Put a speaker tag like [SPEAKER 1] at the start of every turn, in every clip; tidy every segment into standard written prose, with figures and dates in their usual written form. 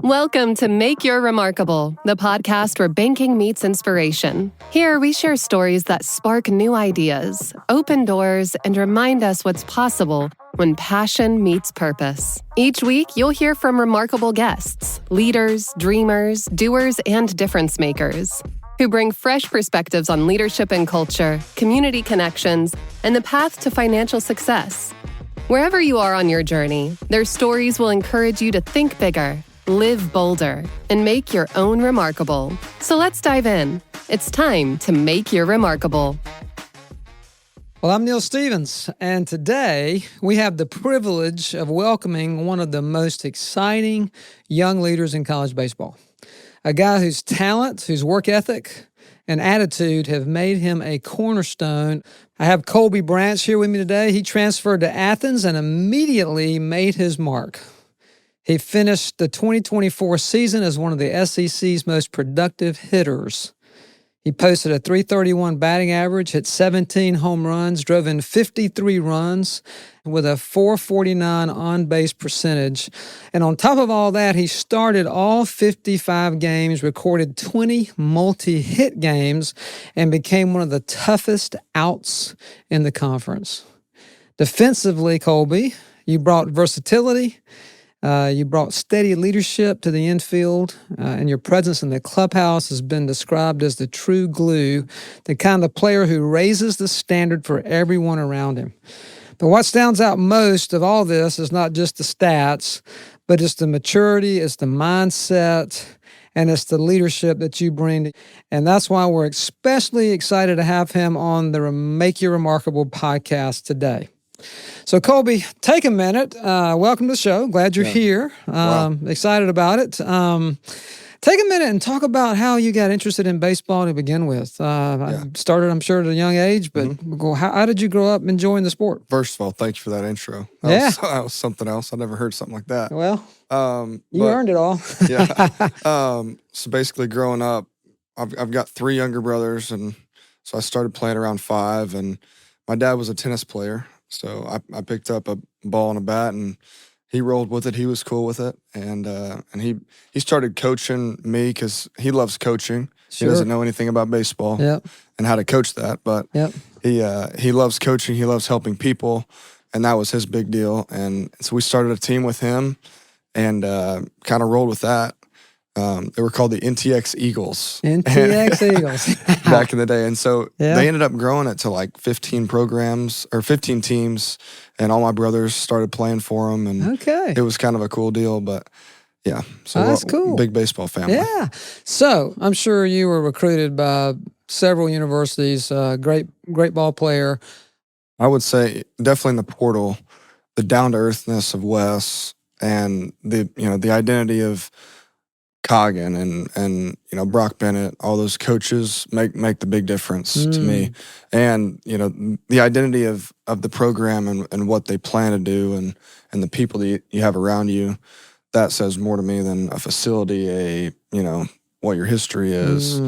[SPEAKER 1] Welcome to Make Your Remarkable, the podcast where banking meets inspiration. Here, we share stories that spark new ideas, open doors, and remind us what's possible when passion meets purpose. Each week, you'll hear from remarkable guests, leaders, dreamers, doers, and difference makers who bring fresh perspectives on leadership and culture, community connections, and the path to financial success. Wherever you are on your journey, their stories will encourage you to think bigger, live bolder, and make your own remarkable. So let's dive in. It's time to make your remarkable.
[SPEAKER 2] Well, I'm Neil Stevens, and today we have the privilege of welcoming one of the most exciting young leaders in college baseball. A guy whose talent, whose work ethic, and attitude have made him a cornerstone. I have Kolby Branch here with me today. He transferred to Athens and immediately made his mark. He finished the 2024 season as one of the SEC's most productive hitters. He posted a .331 batting average, hit 17 home runs, drove in 53 runs with a .449 on-base percentage. And on top of all that, he started all 55 games, recorded 20 multi-hit games, and became one of the toughest outs in the conference. Defensively, Kolby, you brought versatility. You brought steady leadership to the infield, and your presence in the clubhouse has been described as the true glue, the kind of player who raises the standard for everyone around him. But what stands out most of all this is not just the stats, but it's the maturity, it's the mindset, and it's the leadership that you bring. And that's why we're especially excited to have him on the Make Your Remarkable podcast today. So, Kolby, take a minute. Welcome to the show. Glad you're here.
[SPEAKER 3] Wow.
[SPEAKER 2] Excited about it. Take a minute and talk about how you got interested in baseball to begin with. I started, I'm sure, at a young age, but how did you grow up enjoying the sport?
[SPEAKER 3] First of all, thank you for that intro. That was something else. I never heard something like that.
[SPEAKER 2] Well, you earned it all.
[SPEAKER 3] So basically, growing up, I've got three younger brothers, and so I started playing around 5, and my dad was a tennis player. So I picked up a ball and a bat, and he rolled with it. He was cool with it, and he started coaching me because he loves coaching.
[SPEAKER 2] Sure.
[SPEAKER 3] He doesn't know anything about baseball and how to coach that, but he loves coaching. He loves helping people, and that was his big deal. And so we started a team with him, and kind of rolled with that. They were called the NTX Eagles.
[SPEAKER 2] NTX Eagles.
[SPEAKER 3] Back in the day. And so they ended up growing it to like 15 programs or 15 teams, and all my brothers started playing for them. And it was kind of a cool deal, but yeah. So
[SPEAKER 2] that's cool.
[SPEAKER 3] Big baseball family.
[SPEAKER 2] Yeah. So I'm sure you were recruited by several universities, great ball player.
[SPEAKER 3] I would say definitely in the portal, the down-to-earthness of Wes and the identity of Coggin and Brock Bennett, all those coaches make the big difference to me. And the identity of the program and what they plan to do and the people that you have around you, that says more to me than a facility, what your history is.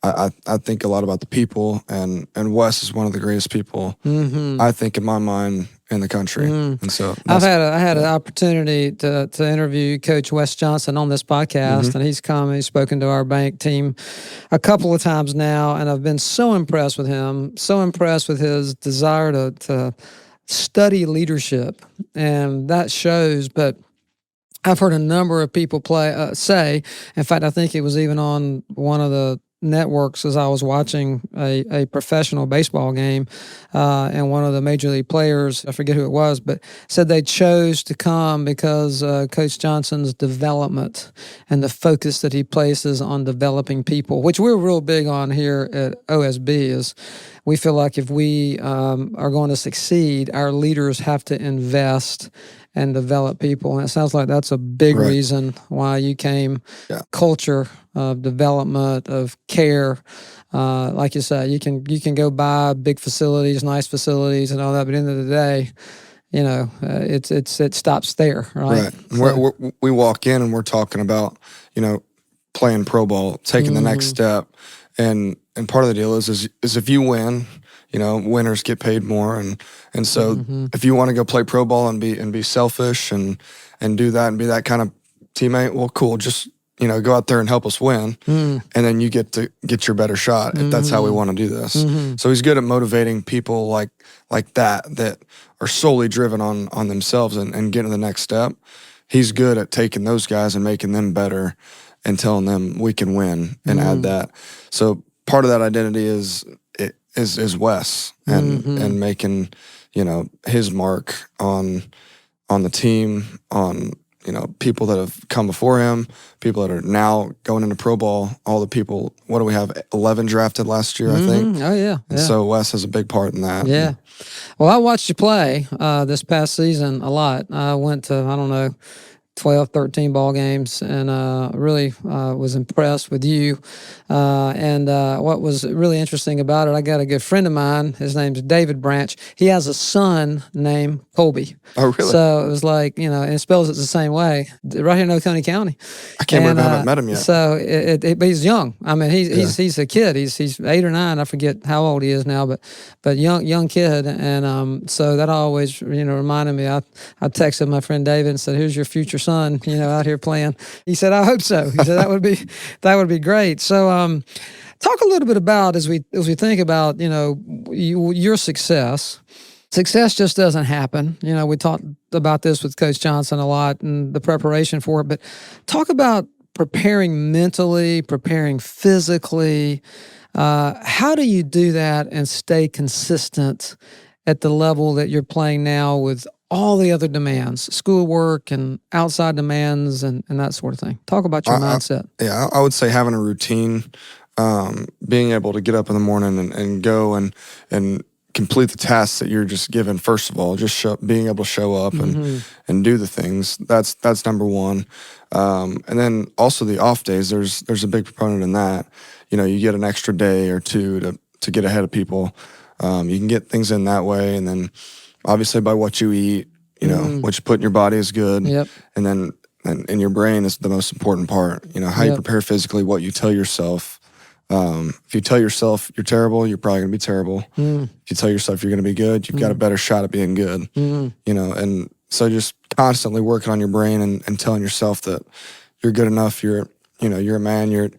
[SPEAKER 3] I think a lot about the people, and Wes is one of the greatest people, I think, in my mind, in the country. And so I
[SPEAKER 2] had an opportunity to interview Coach Wes Johnson on this podcast, and he's spoken to our bank team a couple of times now, and I've been so impressed with him, so impressed with his desire to study leadership, and that shows. But I've heard a number of people say, in fact, I think it was even on one of the networks as I was watching a professional baseball game, and one of the major league players, I forget who it was, but said they chose to come because Coach Johnson's development and the focus that he places on developing people, which we're real big on here at OSB, is we feel like if we are going to succeed, our leaders have to invest and develop people. And it sounds like that's a big reason why you came. Culture of development, of care. Like you say, you can go buy big facilities, nice facilities and all that, but at the end of the day, it stops there, right?
[SPEAKER 3] So, we walk in and we're talking about, playing pro ball, taking the next step. And part of the deal is if you win, winners get paid more, and so if you want to go play pro ball and be selfish and do that and be that kind of teammate, well, cool, just go out there and help us win, and then you get to get your better shot if that's how we want to do this. So he's good at motivating people like that are solely driven on themselves and getting to the next step. He's good at taking those guys and making them better and telling them we can win and add that. So part of that identity is Wes and making his mark on the team, on people that have come before him, people that are now going into pro ball, all the people. What do we have? 11 drafted last year, I think.
[SPEAKER 2] Oh yeah.
[SPEAKER 3] And so Wes has a big part in that.
[SPEAKER 2] Yeah. Well, I watched you play this past season a lot. I went to 12, 13 ball games, and really was impressed with you. And what was really interesting about it, I got a good friend of mine. His name's David Branch. He has a son named Kolby.
[SPEAKER 3] Oh, really?
[SPEAKER 2] So it was like, and it spells it the same way, right here in Oconee County.
[SPEAKER 3] I can't believe I haven't met him yet.
[SPEAKER 2] So but he's young. I mean, he's a kid. He's 8 or 9. I forget how old he is now, but young kid. And so that always reminded me. I texted my friend David and said, "Here's your future son, out here playing." He said, "I hope so." He said, that would be great. So talk a little bit about as we think about your success. Success just doesn't happen. We talked about this with Coach Johnson a lot and the preparation for it, but talk about preparing mentally, preparing physically. How do you do that and stay consistent at the level that you're playing now with all the other demands, schoolwork and outside demands and that sort of thing? Talk about your mindset.
[SPEAKER 3] I would say having a routine, being able to get up in the morning and go and complete the tasks that you're just given. First of all, just being able to show up and do the things. That's number one. And then also the off days. There's a big proponent in that. You get an extra day or two to get ahead of people. You can get things in that way, and then obviously by what you eat, what you put in your body is good.
[SPEAKER 2] Yep.
[SPEAKER 3] And then in your brain is the most important part. How you prepare physically, what you tell yourself. If you tell yourself you're terrible, you're probably going to be terrible. If you tell yourself you're going to be good, you've got a better shot at being good. And so just constantly working on your brain and telling yourself that you're good enough. You're a man. You're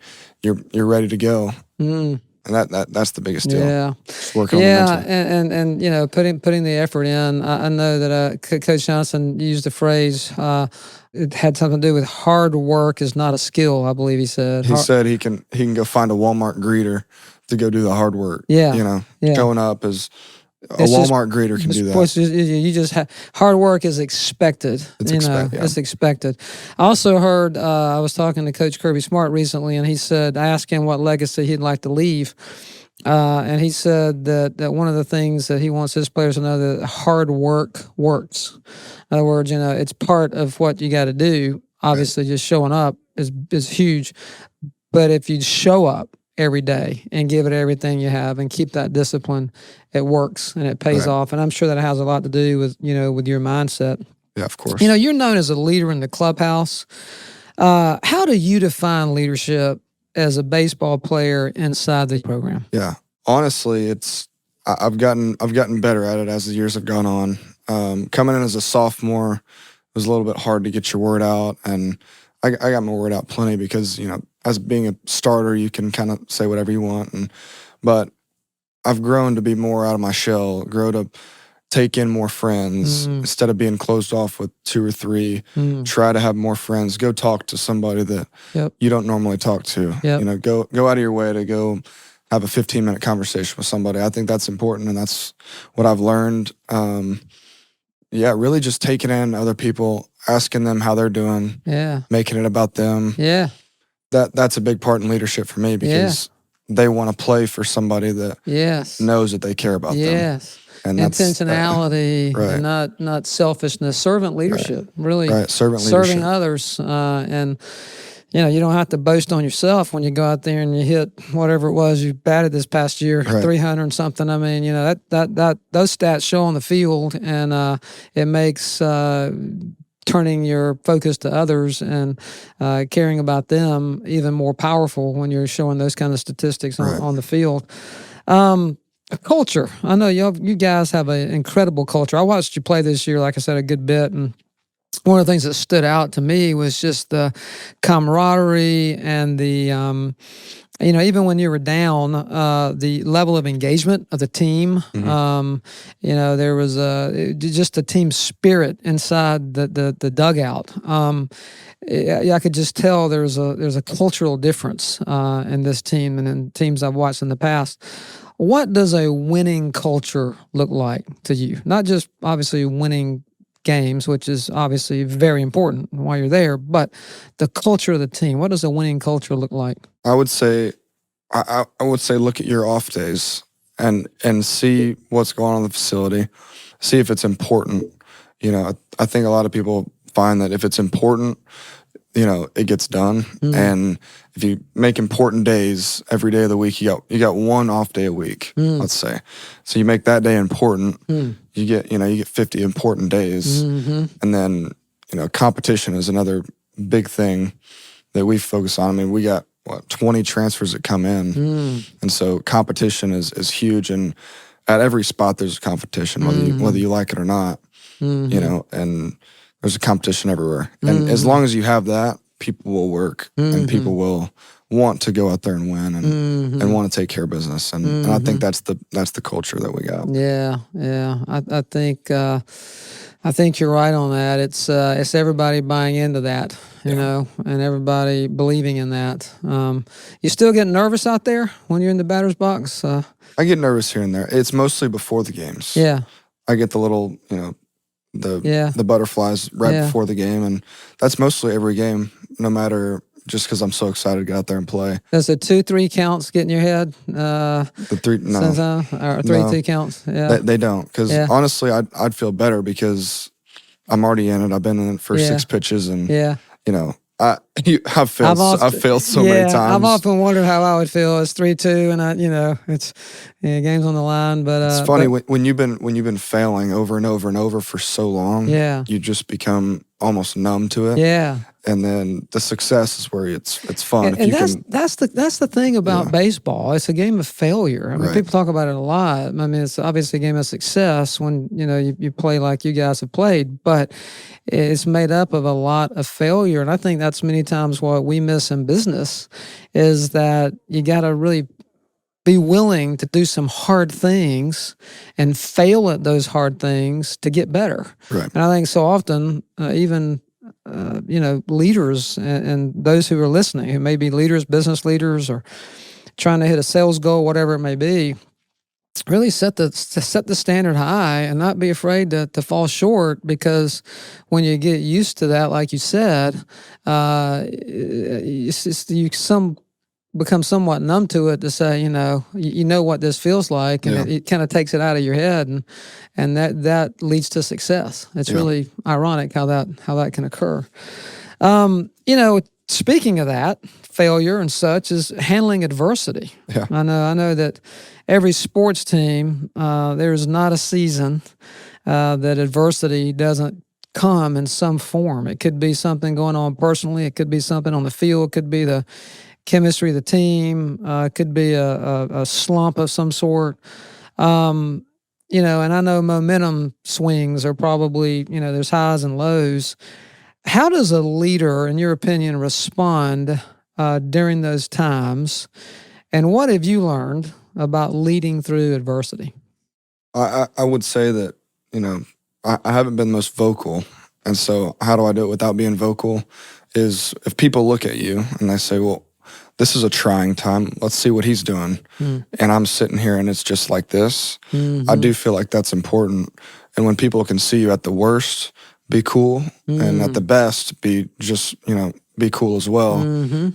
[SPEAKER 3] ready to go. And that's the biggest deal.
[SPEAKER 2] Yeah,
[SPEAKER 3] just working on the mental.
[SPEAKER 2] and putting the effort in. I know that Coach Johnson used the phrase. It had something to do with hard work is not a skill, I believe he said.
[SPEAKER 3] He said he can go find a Walmart greeter to go do the hard work.
[SPEAKER 2] Yeah.
[SPEAKER 3] Going up as a Walmart greeter can do that.
[SPEAKER 2] You just hard work is expected. It's expected. I also heard, I was talking to Coach Kirby Smart recently, and he said, I asked him what legacy he'd like to leave. And he said that one of the things that he wants his players to know that hard work works. In other words, it's part of what you got to do. Obviously, just showing up is huge. But if you show up every day and give it everything you have and keep that discipline, it works and it pays off. And I'm sure that has a lot to do with your mindset.
[SPEAKER 3] Yeah, of course.
[SPEAKER 2] You're known as a leader in the clubhouse. How do you define leadership as a baseball player inside the program?
[SPEAKER 3] Yeah, honestly, I've gotten better at it as the years have gone on. Coming in as a sophomore, it was a little bit hard to get your word out, and I got my word out plenty because as being a starter, you can kind of say whatever you want, but I've grown to be more out of my shell, grow to take in more friends instead of being closed off with 2 or 3. Try to have more friends. Go talk to somebody that you don't normally talk to. Go out of your way to go have a 15-minute conversation with somebody. I think that's important, and that's what I've learned. Really just taking in other people, asking them how they're doing, making it about them. Yeah, that's a big part in leadership for me because they want to play for somebody that knows that they care about them. Yes. And
[SPEAKER 2] intentionality, and not selfishness. Servant leadership, really. Right, serving others, and you don't have to boast on yourself when you go out there and you hit whatever it was you batted this past year, 300 and something. I mean, that those stats show on the field, and it makes turning your focus to others and caring about them even more powerful when you're showing those kind of statistics on the field. Culture. I know you guys have an incredible culture. I watched you play this year, like I said, a good bit, and one of the things that stood out to me was just the camaraderie and the, even when you were down, the level of engagement of the team. There was just a team spirit inside the dugout. I could just tell there's a cultural difference in this team and in teams I've watched in the past. What does a winning culture look like to you? Not just obviously winning games, which is obviously very important while you're there, but the culture of the team. What does a winning culture look like?
[SPEAKER 3] I would say, I would say, look at your off days and see what's going on in the facility, see if it's important. I think a lot of people find that if it's important, it gets done. And if you make important days every day of the week, you got one off day a week, let's say. So you make that day important. You get 50 important days. And then, competition is another big thing that we focus on. I mean, we got 20 transfers that come in. And so competition is huge, and at every spot there's a competition, whether you like it or not. And there's a competition everywhere. And as long as you have that, people will work and people will want to go out there and win and want to take care of business. And I think that's the culture that we got.
[SPEAKER 2] Yeah. I think you're right on that. It's everybody buying into that, and everybody believing in that. You still get nervous out there when you're in the batter's box?
[SPEAKER 3] I get nervous here and there. It's mostly before the games.
[SPEAKER 2] Yeah.
[SPEAKER 3] I get the little, the butterflies before the game, and that's mostly every game, no matter, just because I'm so excited to get out there and play.
[SPEAKER 2] Does the 2-3 counts get in your head?
[SPEAKER 3] The 3, no.
[SPEAKER 2] Or 3-2 counts? Yeah.
[SPEAKER 3] They don't, because honestly, I'd feel better because I'm already in it. I've been in it for 6 pitches, and I've failed so many times.
[SPEAKER 2] I've often wondered how I would feel. It's 3-2, and it's game's on the line. But
[SPEAKER 3] it's funny when you've been failing over and over and over for so long.
[SPEAKER 2] Yeah,
[SPEAKER 3] you just become almost numb to it.
[SPEAKER 2] Yeah,
[SPEAKER 3] and then the success is where it's fun.
[SPEAKER 2] And that's the thing about baseball. It's a game of failure. I mean, people talk about it a lot. I mean, it's obviously a game of success when you play like you guys have played, but it's made up of a lot of failure. And I think that's many times what we miss in business is that you got to really be willing to do some hard things and fail at those hard things to get better.
[SPEAKER 3] Right.
[SPEAKER 2] And I think so often, even leaders and those who are listening, who may be leaders, business leaders, or trying to hit a sales goal, whatever it may be, really set the standard high and not be afraid to fall short, because when you get used to that, like you said, become somewhat numb to it, to say, you know what this feels like, and it kind of takes it out of your head, and that leads to success. It's really ironic how that can occur. Speaking of that, failure and such is handling adversity.
[SPEAKER 3] Yeah.
[SPEAKER 2] I know that every sports team, there's not a season that adversity doesn't come in some form. It could be something going on personally. It could be something on the field. It could be the chemistry of the team. It could be a slump of some sort. And I know momentum swings are probably, there's highs and lows. How does a leader, in your opinion, respond during those times? And what have you learned about leading through adversity?
[SPEAKER 3] I would say that, I haven't been the most vocal. And so how do I do it without being vocal is if people look at you and they say, well, this is a trying time. Let's see what he's doing. And I'm sitting here and it's just like this. I do feel like that's important. And when people can see you at the worst, be cool, and at the best, be just, be cool as well.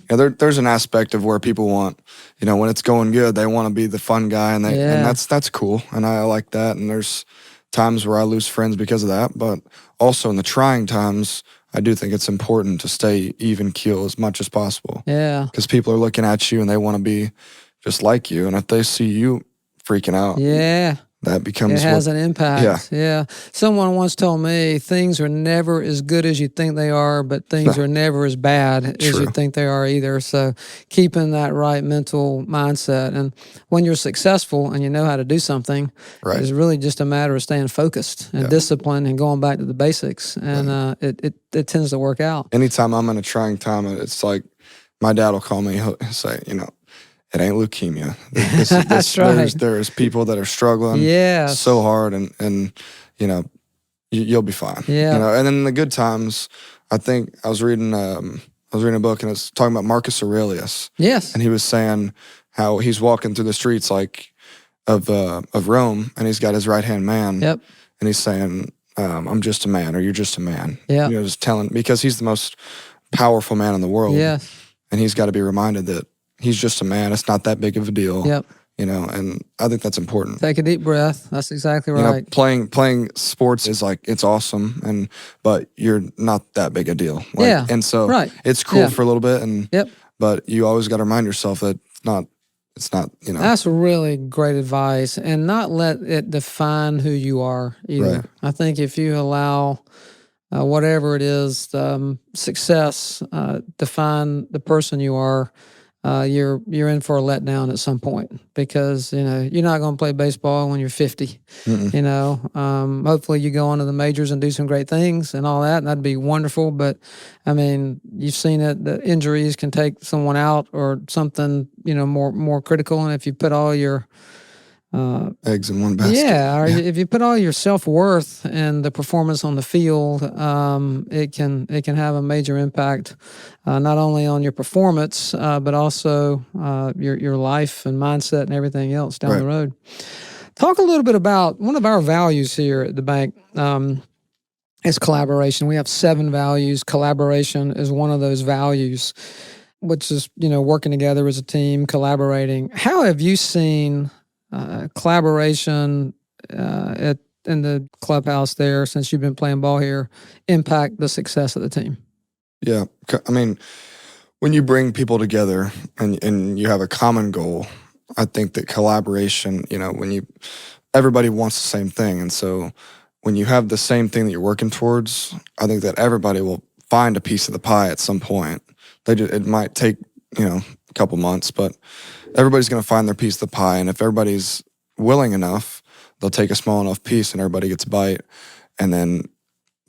[SPEAKER 3] There's an aspect of where people want, when it's going good, they want to be the fun guy, and that's cool, and I like that. And there's times where I lose friends because of that, but also in the trying times, I do think it's important to stay even keel as much as possible.
[SPEAKER 2] Yeah,
[SPEAKER 3] because people are looking at you and they want to be just like you, and if they see you freaking out, that becomes
[SPEAKER 2] It has an impact.
[SPEAKER 3] Yeah.
[SPEAKER 2] Yeah. Someone once told me things are never as good as you think they are, but things are never as bad as you
[SPEAKER 3] True.
[SPEAKER 2] think they are either. So keeping that right mental mindset. And when you're successful and you know how to do something,
[SPEAKER 3] Right.
[SPEAKER 2] it's really just a matter of staying focused and disciplined and going back to the basics. And it tends to work out.
[SPEAKER 3] Anytime I'm in a trying time, it's like my dad will call me. He'll say, it ain't leukemia.
[SPEAKER 2] That's right.
[SPEAKER 3] There's people that are struggling
[SPEAKER 2] Yes.
[SPEAKER 3] so hard, and you'll be fine.
[SPEAKER 2] Yeah.
[SPEAKER 3] And then in the good times, I think I was reading a book, and it's talking about Marcus Aurelius.
[SPEAKER 2] Yes.
[SPEAKER 3] And he was saying how he's walking through the streets like of Rome, and he's got his right hand man.
[SPEAKER 2] Yep.
[SPEAKER 3] And he's saying, "I'm just a man," or "You're just a man."
[SPEAKER 2] Yeah.
[SPEAKER 3] Just telling, because he's the most powerful man in the world.
[SPEAKER 2] Yes.
[SPEAKER 3] And he's got to be reminded that he's just a man. It's not that big of a deal.
[SPEAKER 2] Yep.
[SPEAKER 3] And I think that's important.
[SPEAKER 2] Take a deep breath. That's exactly right.
[SPEAKER 3] Playing sports is like, it's awesome, but you're not that big a deal. And so it's cool for a little bit, but you always got to remind yourself that it's not.
[SPEAKER 2] That's really great advice, and not let it define who you are either.
[SPEAKER 3] Right.
[SPEAKER 2] I think if you allow whatever it is, success, define the person you are, you're in for a letdown at some point, because you're not going to play baseball when you're 50. Hopefully you go on to the majors and do some great things and all that, and that'd be wonderful. But I mean, you've seen it, the injuries can take someone out, or something more critical. And if you put all your
[SPEAKER 3] eggs in one basket.
[SPEAKER 2] Yeah, or if you put all your self-worth in the performance on the field, it can have a major impact, not only on your performance, but also your life and mindset and everything else down the road. Talk a little bit about one of our values here at the bank. Is collaboration. We have 7 values. Collaboration is one of those values, which is working together as a team, collaborating. How have you seen collaboration in the clubhouse there, since you've been playing ball here, impact the success of the team?
[SPEAKER 3] Yeah. I mean, when you bring people together and you have a common goal, I think that collaboration, everybody wants the same thing. And so when you have the same thing that you're working towards, I think that everybody will find a piece of the pie at some point. It might take, a couple months, but everybody's going to find their piece of the pie. And if everybody's willing enough, they'll take a small enough piece and everybody gets a bite, and then,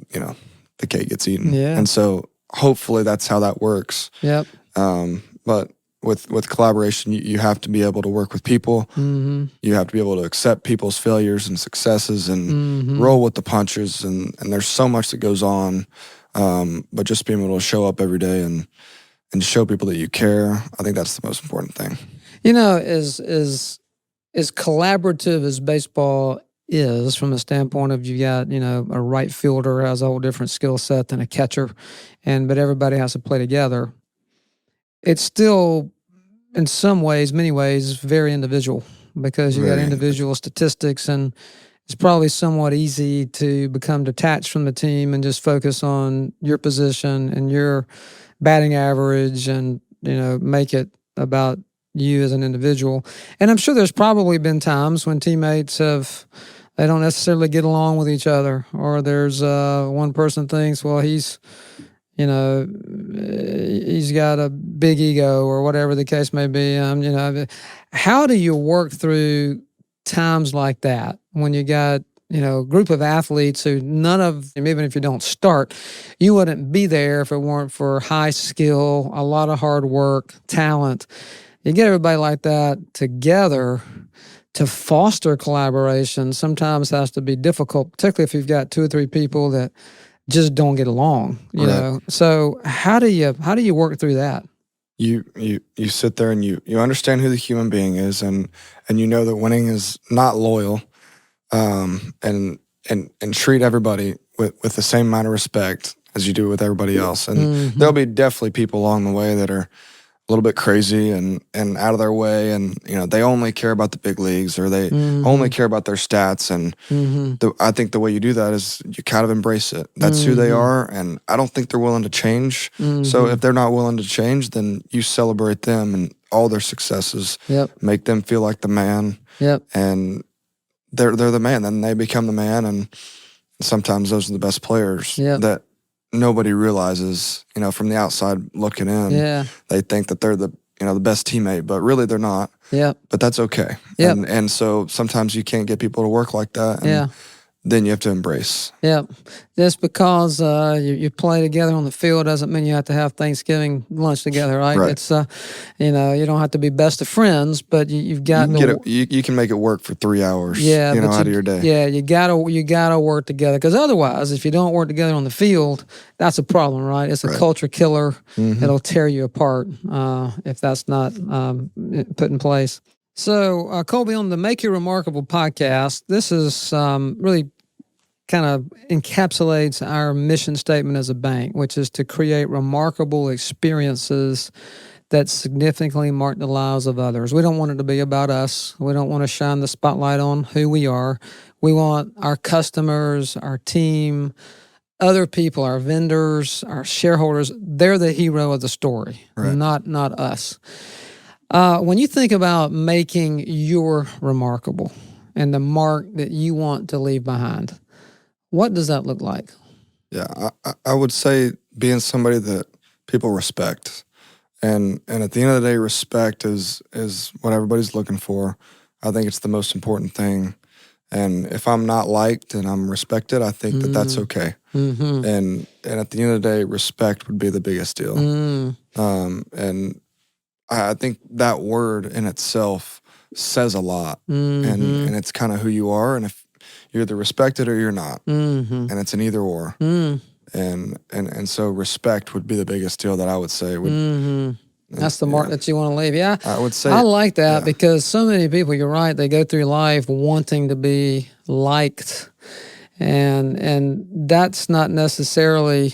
[SPEAKER 3] the cake gets eaten.
[SPEAKER 2] Yeah.
[SPEAKER 3] And so hopefully that's how that works.
[SPEAKER 2] Yep.
[SPEAKER 3] But with collaboration, you have to be able to work with people.
[SPEAKER 2] Mm-hmm.
[SPEAKER 3] You have to be able to accept people's failures and successes, and roll with the punches. And there's so much that goes on. But just being able to show up every day and show people that you care, I think that's the most important thing. As
[SPEAKER 2] collaborative as baseball is, from the standpoint of, you got, a right fielder has a whole different skill set than a catcher, but everybody has to play together. It's still, in many ways, very individual, because you got individual statistics, and it's probably somewhat easy to become detached from the team and just focus on your position and your batting average, and make it about you as an individual. And I'm sure there's probably been times when teammates they don't necessarily get along with each other, or there's one person thinks, well, he's got a big ego, or whatever the case may be. How do you work through times like that when you got a group of athletes who even if you don't start, you wouldn't be there if it weren't for high skill, a lot of hard work, talent. You get everybody like that together to foster collaboration sometimes has to be difficult, particularly if you've got 2 or 3 people that just don't get along, you know? So how do you work through that?
[SPEAKER 3] You sit there and you understand who the human being is, and you know that winning is not loyal. And treat everybody with the same amount of respect as you do with everybody else. And there'll be definitely people along the way that are a little bit crazy and out of their way, and they only care about the big leagues, or they only care about their stats. And I think the way you do that is you kind of embrace it. That's who they are, and I don't think they're willing to change. So if they're not willing to change, then you celebrate them and all their successes. Make them feel like the man. And they're the man. Then they become the man, and sometimes those are the best players that nobody realizes. From the outside looking in, they think that they're the the best teammate, but really they're not.
[SPEAKER 2] Yeah.
[SPEAKER 3] But that's okay.
[SPEAKER 2] Yeah.
[SPEAKER 3] And so sometimes you can't get people to work like that. And then you have to embrace.
[SPEAKER 2] Yeah. Just because you play together on the field doesn't mean you have to have Thanksgiving lunch together, right?
[SPEAKER 3] Right.
[SPEAKER 2] It's you don't have to be best of friends, but you've got
[SPEAKER 3] you can make it work for 3 hours. Out of your day.
[SPEAKER 2] Yeah, you gotta work together, because otherwise, if you don't work together on the field, that's a problem, right? It's a culture killer. Mm-hmm. It'll tear you apart if that's not put in place. So, Kolby, on the Make You Remarkable podcast, this is really kind of encapsulates our mission statement as a bank, which is to create remarkable experiences that significantly mark the lives of others. We don't want it to be about us. We don't want to shine the spotlight on who we are. We want our customers, our team, other people, our vendors, our shareholders, they're the hero of the story, not us. When you think about making your remarkable and the mark that you want to leave behind, what does that look like?
[SPEAKER 3] Yeah, I would say being somebody that people respect. And at the end of the day, respect is what everybody's looking for. I think it's the most important thing. And if I'm not liked and I'm respected, I think that's okay. Mm-hmm. And at the end of the day, respect would be the biggest deal. And I think that word in itself says a lot. Mm-hmm. And it's kind of who you are. And if you're either respected or you're not. Mm-hmm. And it's an either or. Mm. And so respect would be the biggest deal that I would say.
[SPEAKER 2] That's the mark that you want to leave. Yeah,
[SPEAKER 3] I would say.
[SPEAKER 2] I like that because so many people, you're right, they go through life wanting to be liked. And that's not necessarily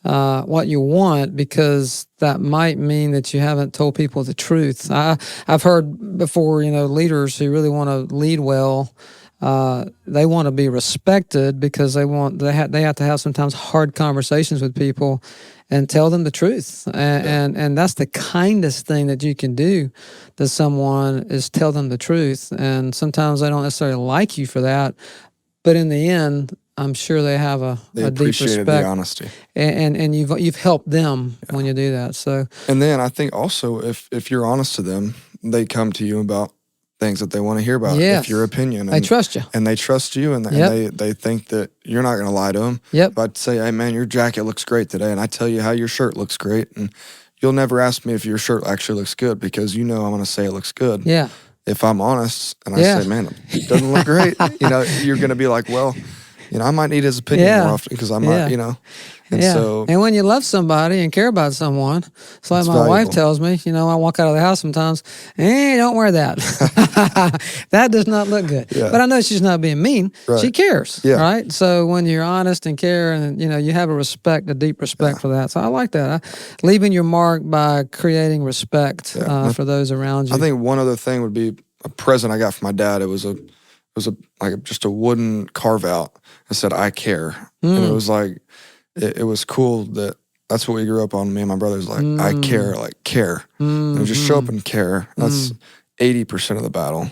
[SPEAKER 2] what you want, because that might mean that you haven't told people the truth. I've heard before, leaders who really want to lead well, they want to be respected because they have to have sometimes hard conversations with people and tell them the truth. And that's the kindest thing that you can do to someone, is tell them the truth. And sometimes they don't necessarily like you for that, but in the end, I'm sure they have a deep respect.
[SPEAKER 3] The honesty,
[SPEAKER 2] and you've helped them when you do that. So,
[SPEAKER 3] and then I think also if you're honest to them, they come to you about things that they want to hear about. If your opinion,
[SPEAKER 2] they trust you,
[SPEAKER 3] and they trust you, and they think that you're not going to lie to them.
[SPEAKER 2] Yep.
[SPEAKER 3] If I'd say, hey man, your jacket looks great today, and I tell you how your shirt looks great, and you'll never ask me if your shirt actually looks good, because I'm going to say it looks good.
[SPEAKER 2] Yeah.
[SPEAKER 3] If I'm honest and I say, man, it doesn't look great, you're going to be like, well, I might need his opinion more often, because I might, And so,
[SPEAKER 2] and when you love somebody and care about someone, it's like my wife tells me, I walk out of the house sometimes, don't wear that. That does not look good. Yeah. But I know she's not being mean. Right. She cares, right? So when you're honest and care, and you have a deep respect for that. So I like that. Leaving your mark by creating respect for those around you.
[SPEAKER 3] I think one other thing would be a present I got from my dad. It was just a wooden carve out. It said, "I care," and it was like. It was cool that's what we grew up on. Me and my brothers, I care, care. And just show up and care. That's 80% of the battle.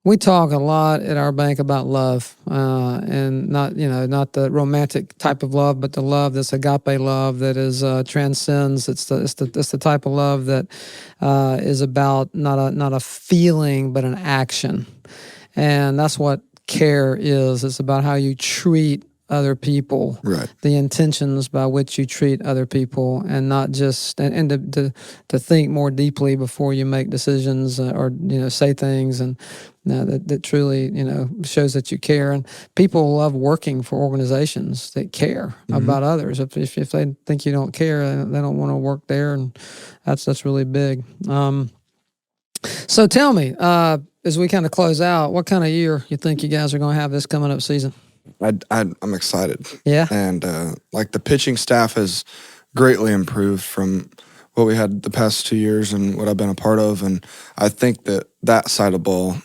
[SPEAKER 2] We talk a lot at our bank about love, and not the romantic type of love, but the love that's agape love that is transcends. It's the type of love that is about not a feeling but an action, and that's what care is. It's about how you treat other people,
[SPEAKER 3] right? The
[SPEAKER 2] intentions by which you treat other people, and not just and to think more deeply before you make decisions or say things, and that truly shows that you care. And people love working for organizations that care about others. If they think you don't care, they don't want to work there, and that's really big. So tell me, as we kind of close out, what kind of year you think you guys are going to have this coming up season?
[SPEAKER 3] I'm excited.
[SPEAKER 2] Yeah.
[SPEAKER 3] And the pitching staff has greatly improved from what we had the past 2 years and what I've been a part of. And I think that side of the ball,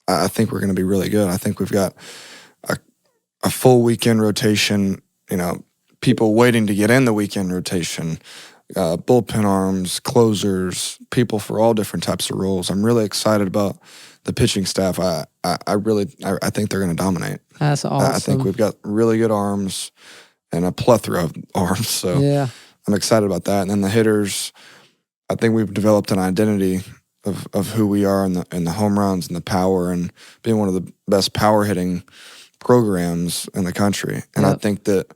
[SPEAKER 3] I think we're going to be really good. I think we've got a full weekend rotation, people waiting to get in the weekend rotation. bullpen arms, closers, people for all different types of roles. I'm really excited about the pitching staff. I think they're going to dominate.
[SPEAKER 2] That's awesome.
[SPEAKER 3] I think we've got really good arms and a plethora of arms. So
[SPEAKER 2] yeah.
[SPEAKER 3] I'm excited about that. And then the hitters, I think we've developed an identity of who we are in the home runs and the power, and being one of the best power hitting programs in the country. And I think that,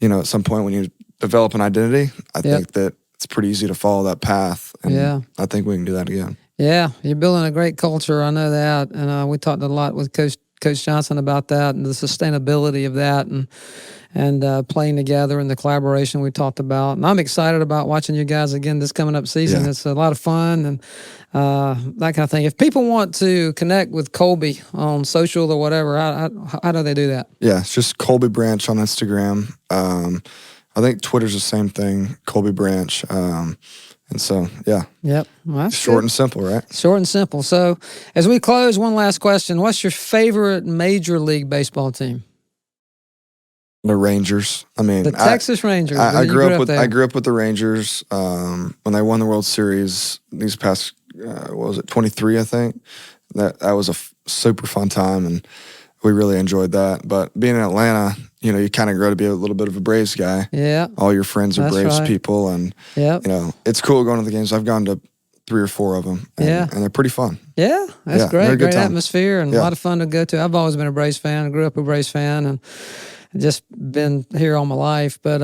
[SPEAKER 3] at some point when you develop an identity, I think that it's pretty easy to follow that path. And I think we can do that again.
[SPEAKER 2] Yeah, you're building a great culture. I know that. And we talked a lot with Coach Johnson about that and the sustainability of that, and playing together and the collaboration we talked about. And I'm excited about watching you guys again this coming up season. It's a lot of fun and that kind of thing. If people want to connect with Kolby on social or whatever, how do they do that? Yeah,
[SPEAKER 3] it's just Kolby Branch on Instagram. I think Twitter's the same thing, Kolby Branch. And so, yeah.
[SPEAKER 2] Yep. Well,
[SPEAKER 3] short and simple, right?
[SPEAKER 2] Short and simple. So as we close, one last question. What's your favorite Major League Baseball team?
[SPEAKER 3] The Rangers. I mean,
[SPEAKER 2] the Texas Rangers.
[SPEAKER 3] I grew up with the Rangers when they won the World Series these past, 23, I think. That was a super fun time, and we really enjoyed that. But being in Atlanta, you kind of grow to be a little bit of a Braves guy.
[SPEAKER 2] Yeah.
[SPEAKER 3] All your friends are Braves people, and it's cool going to the games. I've gone to 3 or 4 of them, and they're pretty fun.
[SPEAKER 2] Yeah, that's great. Great atmosphere and a lot of fun to go to. I've always been a Braves fan. I grew up a Braves fan, and just been here all my life. But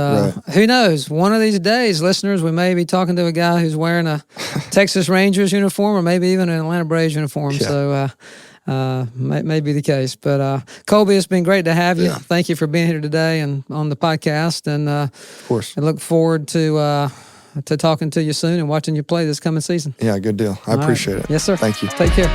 [SPEAKER 2] who knows? One of these days, listeners, we may be talking to a guy who's wearing a Texas Rangers uniform, or maybe even an Atlanta Braves uniform. Yeah. So may be the case. But Kolby, it's been great to have you. Yeah. Thank you for being here today and on the podcast. And of
[SPEAKER 3] course,
[SPEAKER 2] I look forward to talking to you soon and watching you play this coming season.
[SPEAKER 3] Yeah, good deal. I appreciate it.
[SPEAKER 2] Yes, sir.
[SPEAKER 3] Thank you.
[SPEAKER 2] Take care.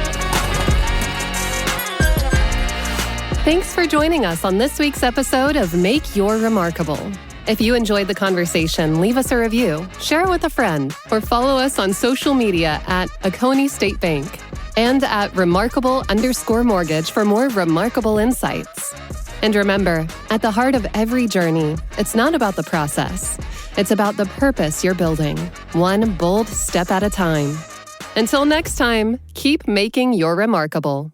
[SPEAKER 1] Thanks for joining us on this week's episode of Make Your Remarkable. If you enjoyed the conversation, leave us a review, share it with a friend, or follow us on social media at Oconee State Bank and at remarkable_mortgage for more remarkable insights. And remember, at the heart of every journey, it's not about the process. It's about the purpose you're building, one bold step at a time. Until next time, keep making your remarkable.